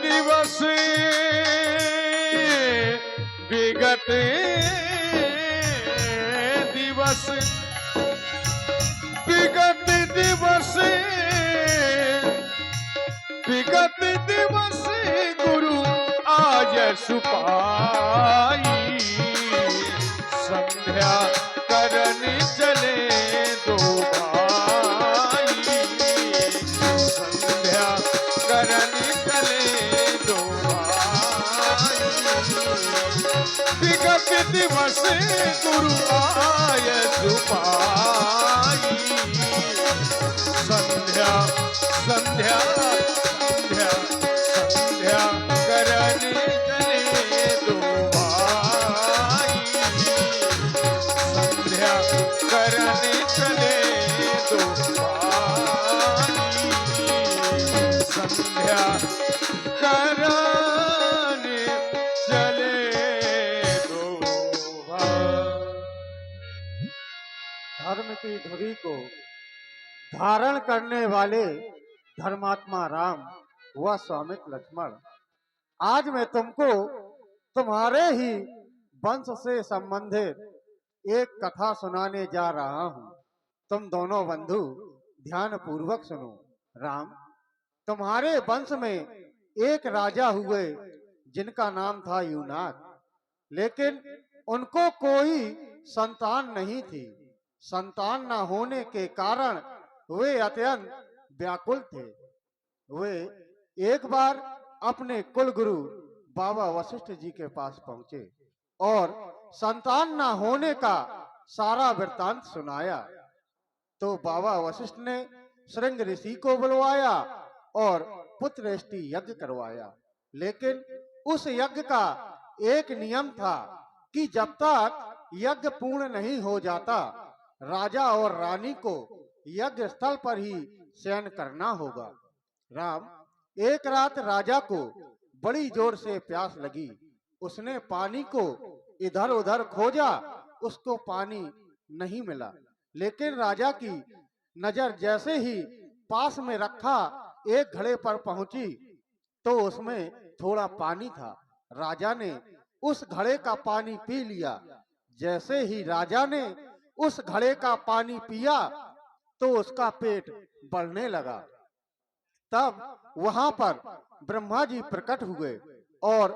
दिवस विगत दिवस विगत दिवस विगत दिवस गुरु आज सुपाई संध्या करन चले दो भाई संध्या करन चले दो भाई विगत दिवस गुरु आय सुपाई संध्या संध्या संध्या संध्या करन चले दो भाई संध्या करन चले दो भाई संध्या करन चले दो भाई। धर्म की धुरी को धारण करने वाले धर्मात्मा राम व स्वामित्व लक्ष्मण, आज मैं तुमको तुम्हारे ही वंश से संबंधित एक कथा सुनाने जा रहा हूं। तुम दोनों बंधु ध्यान पूर्वक सुनो। राम, तुम्हारे वंश में एक राजा हुए जिनका नाम था यूनाक, लेकिन उनको कोई संतान नहीं थी। संतान न होने के कारण वे अत्यंत व्याकुल थे। वे एक बार अपने कुल गुरु बाबा वशिष्ठ जी के पास पहुंचे और संतान न होने का सारा वृत्तांत सुनाया। तो बाबा वशिष्ठ ने श्रृंग ऋषि को बुलवाया और पुत्रष्टि यज्ञ करवाया। लेकिन उस यज्ञ का एक नियम था कि जब तक यज्ञ पूर्ण नहीं हो जाता, राजा और रानी को यज्ञ स्थल पर ही शयन करना होगा। राम, एक रात राजा को बड़ी जोर से प्यास लगी। उसने पानी को इधर उधर खोजा, उसको पानी नहीं मिला। लेकिन राजा की नजर जैसे ही पास में रखा एक घड़े पर पहुंची तो उसमें थोड़ा पानी था। राजा ने उस घड़े का पानी पी लिया। जैसे ही राजा ने उस घड़े का पानी पिया तो उसका पेट बढ़ने लगा। तब वहां पर ब्रह्मा जी प्रकट हुए और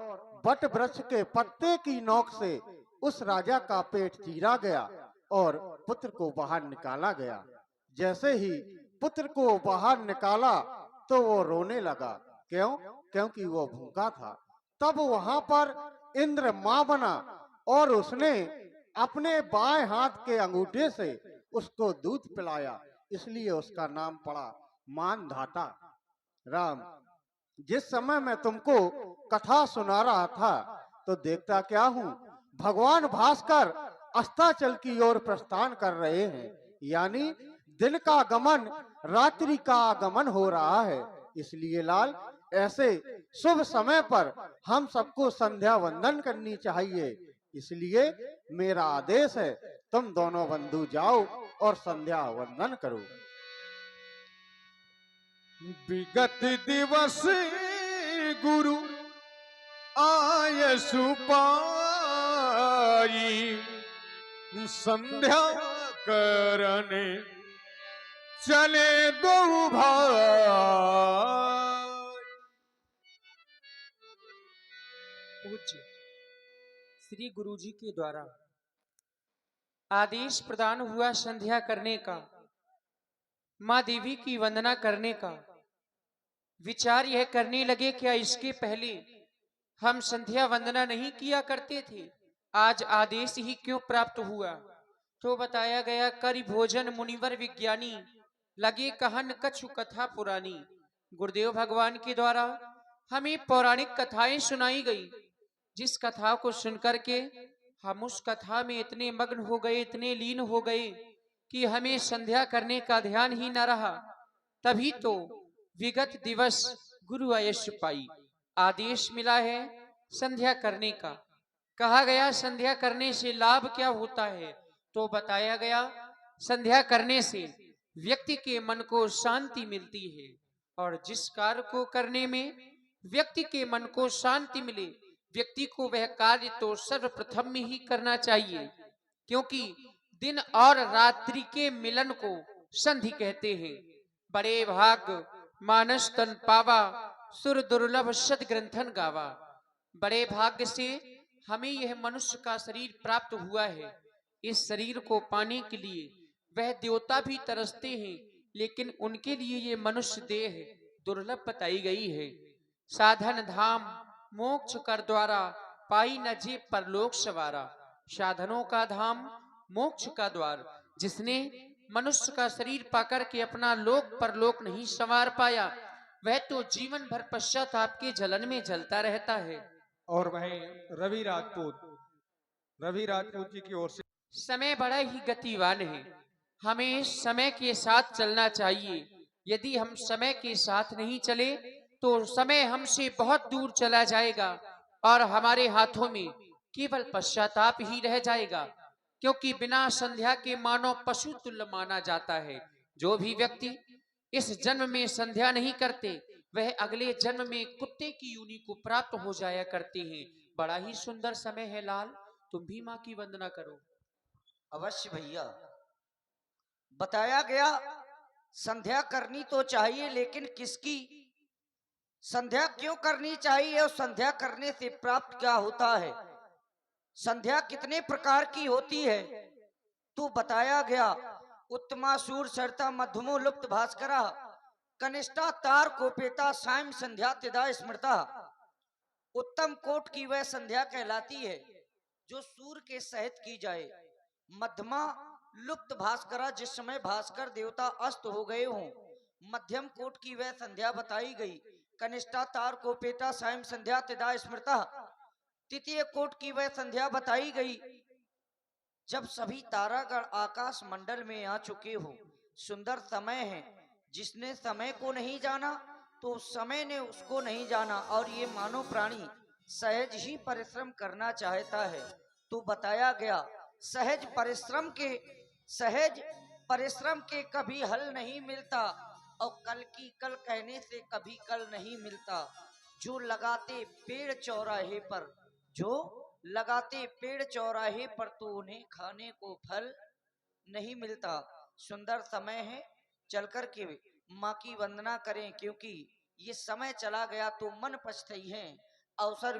बट वृक्ष के पत्ते की नोक से उस राजा का पेट चीरा गया और पुत्र को बाहर निकाला गया। जैसे ही पुत्र को बाहर निकाला तो वो रोने लगा। क्यों? क्योंकि वो भूखा था। तब वहां पर इंद्र मां बना और उसने अपने बाएं हाथ के अंगूठे से उसको दूध पिलाया, इसलिए उसका नाम पड़ा मानधाता। राम, जिस समय मैं तुमको कथा सुना रहा था तो देखता क्या हूँ, भगवान भास्कर अस्ताचल की ओर प्रस्थान कर रहे हैं। यानी दिन का गमन रात्रि का आगमन हो रहा है। इसलिए लाल, ऐसे शुभ समय पर हम सबको संध्या वंदन करनी चाहिए। इसलिए मेरा आदेश है, तुम दोनों बंधु जाओ और संध्या वंदन करो। विगत दिवस गुरु आय सुपाई संध्या करने चले दो भाई। पूज्य श्री गुरुजी के द्वारा आदेश प्रदान हुआ संध्या करने का, माँ देवी की वंदना करने का। विचार यह करने लगे, क्या इसके पहले हम संध्या वंदना नहीं किया करते थे? आज आदेश ही क्यों प्राप्त हुआ? तो बताया गया, करि भोजन मुनिवर विज्ञानी, लगे कहन कछु कथा पुरानी। गुरुदेव भगवान के द्वारा हमें पौराणिक कथाएं सुनाई गई, जिस कथा को सुनकर के हम उस कथा में इतने मग्न हो गए, इतने लीन हो गए कि हमें संध्या करने का ध्यान ही न रहा। तभी तो विगत दिवस गुरु आयश पाई, आदेश मिला है संध्या करने का। कहा गया संध्या करने से लाभ क्या होता है? तो बताया गया संध्या करने से व्यक्ति के मन को शांति मिलती है और जिस कार्य को करने में व्यक्ति के मन को शांति मिले, व्यक्ति को वह कार्य तो सर्वप्रथम में ही करना चाहिए, क्योंकि दिन और रात्रि के मिलन को संधि कहते हैं। बड़े भाग मानस तन पावा, सुर दुर्लभ सद ग्रंथन गावा। बड़े भाग्य से हमें यह मनुष्य का शरीर प्राप्त हुआ है। इस शरीर को पाने के लिए वह देवता भी तरसते हैं, लेकिन उनके लिए ये मनुष्य देह दुर्लभ बताई गई है। साधन धाम मोक्ष कर द्वारा, पाई न जे परलोक सवारा। साधनों का धाम मोक्ष का द्वार। जिसने मनुष्य का शरीर पाकर के अपना लोक परलोक नहीं संवार पाया, वह तो जीवन भर पश्चाताप के जलन में जलता रहता है। और वहीं रवि राजपूत जी की ओर से समय बड़ा ही गतिवान है, हमें समय के साथ चलना चाहिए। यदि हम समय के साथ नहीं चले तो समय हमसे बहुत दूर चला जाएगा और हमारे हाथों में केवल पश्चाताप ही रह जाएगा, क्योंकि बिना संध्या के मानव पशु तुल्य माना जाता है। जो भी व्यक्ति इस जन्म में संध्या नहीं करते, वह अगले जन्म में कुत्ते की योनि को प्राप्त हो जाया करते हैं। बड़ा ही सुंदर समय है लाल, तुम भी माँ की वंदना करो। अवश्य भैया, बताया गया संध्या करनी तो चाहिए, लेकिन किसकी संध्या क्यों करनी चाहिए और संध्या करने से प्राप्त क्या होता है, संध्या कितने प्रकार की होती है, तो बताया गया। उत्तमासूर सरता मध्यमो लुप्त भास्करा, कनिष्ठा तार कोपेता सायं संध्या तिदा स्मृता। उत्तम कोट की वह संध्या कहलाती है जो सूर्य के सहित की जाए। मध्यमा लुप्त भास्करा, जिस समय भास्कर देवता अस्त हो गए हों। मध्यम कोट की वह संध्या बताई गई। कनिष्ठा तार कोपेता सायं संध्या तिदा स्मृता। तृतीय कोट की वह संध्या बताई गई जब सभी तारागण आकाश मंडल में आ चुके हो। सुंदर समय है, जिसने समय को नहीं जाना तो समय ने उसको नहीं जाना, और ये मानव प्राणी सहज ही परिश्रम करना चाहता है। तो बताया गया सहज परिश्रम के कभी हल नहीं मिलता, और कल की कल कहने से कभी कल नहीं मिलता। जो लगाते पेड़ चौराहे पर तो उन्हें खाने को फल नहीं मिलता। सुंदर समय है, चलकर के माँ की वंदना करें, क्योंकि ये समय चला गया तो मन पछताई है। अवसर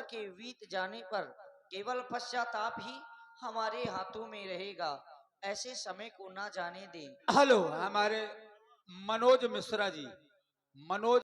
के बीत जाने पर केवल पश्चाताप ही हमारे हाथों में रहेगा। ऐसे समय को ना जाने दें। हेलो हमारे मनोज मिश्रा जी, मनोज